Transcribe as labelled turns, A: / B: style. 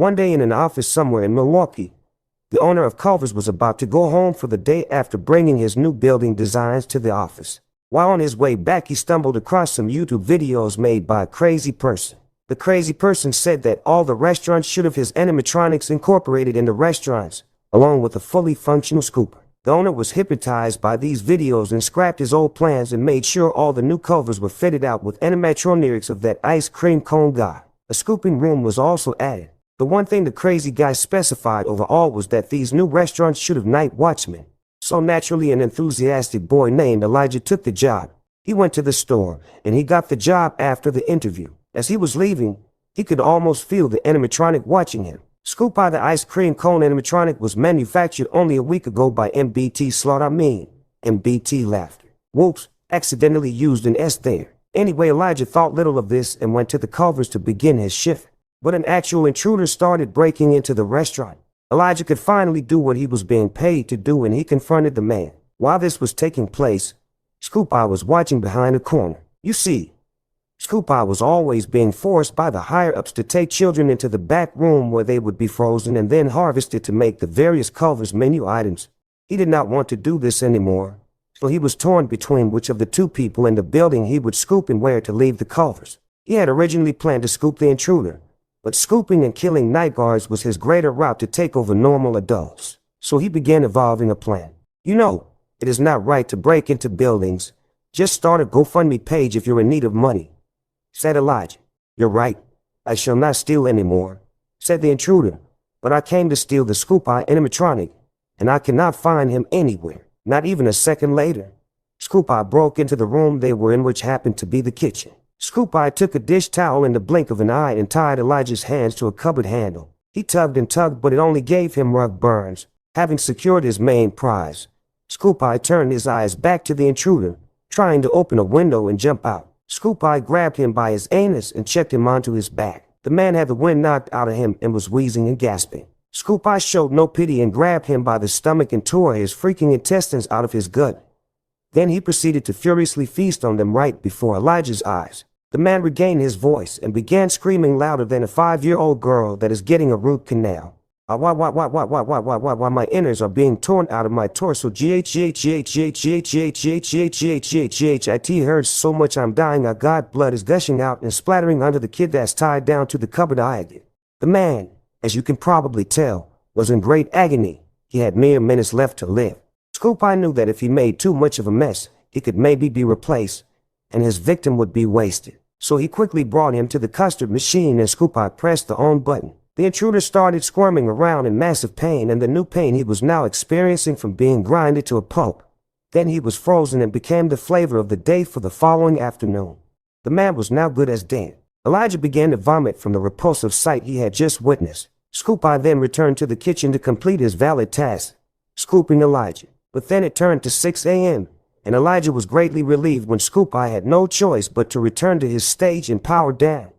A: One day in an office somewhere in Milwaukee, the owner of Culvers was about to go home for the day after bringing his new building designs to the office. While on his way back, he stumbled across some YouTube videos made by a crazy person. The crazy person said that all the restaurants should have his animatronics incorporated in the restaurants, along with a fully functional scooper. The owner was hypnotized by these videos and scrapped his old plans and made sure all the new Culvers were fitted out with animatronics of that ice cream cone guy. A scooping room was also added. The one thing the crazy guy specified overall was that these new restaurants should have night watchmen. So naturally, an enthusiastic boy named Elijah took the job. He went to the store, and he got the job after the interview. As he was leaving, he could almost feel the animatronic watching him. Scoop Eye the ice cream cone animatronic was manufactured only a week ago by MBT Laughter. Whoops, accidentally used an S there. Anyway, Elijah thought little of this and went to the Culvers to begin his shift. But an actual intruder started breaking into the restaurant. Elijah could finally do what he was being paid to do, and he confronted the man. While this was taking place, Scoop Eye was watching behind a corner. You see, Scoop Eye was always being forced by the higher-ups to take children into the back room where they would be frozen and then harvested to make the various Culvers menu items. He did not want to do this anymore, so he was torn between which of the two people in the building he would scoop and where to leave the Culvers. He had originally planned to scoop the intruder, but scooping and killing night guards was his greater route to take over normal adults. So he began evolving a plan. You know, it is not right to break into buildings. Just start a GoFundMe page if you're in need of money, said Elijah. You're right. I shall not steal anymore, said the intruder. But I came to steal the Scoop Eye animatronic, and I cannot find him anywhere. Not even a second later, Scoop Eye broke into the room they were in, which happened to be the kitchen. Scoop Eye took a dish towel in the blink of an eye and tied Elijah's hands to a cupboard handle. He tugged and tugged, but it only gave him rough burns. Having secured his main prize, Scoop Eye turned his eyes back to the intruder, trying to open a window and jump out. Scoop Eye grabbed him by his anus and checked him onto his back. The man had the wind knocked out of him and was wheezing and gasping. Scoop Eye showed no pity and grabbed him by the stomach and tore his freaking intestines out of his gut. Then he proceeded to furiously feast on them right before Elijah's eyes. The man regained his voice and began screaming louder than a 5-year-old girl that is getting a root canal. Why, my innards are being torn out of my torso. It hurts so much I'm dying. Blood is gushing out and splattering under the kid that's tied down to the cupboard. The man, as you can probably tell, was in great agony. He had mere minutes left to live. Scoop Eye knew that if he made too much of a mess, he could maybe be replaced, and his victim would be wasted. So he quickly brought him to the custard machine, and Scoop Eye pressed the on button. The intruder started squirming around in massive pain, and the new pain he was now experiencing from being grinded to a pulp. Then he was frozen and became the flavor of the day for the following afternoon. The man was now good as dead. Elijah began to vomit from the repulsive sight he had just witnessed. Scoop Eye then returned to the kitchen to complete his valid task, scooping Elijah. But then it turned to 6 a.m., and Elijah was greatly relieved when Scoop Eye had no choice but to return to his stage and power down.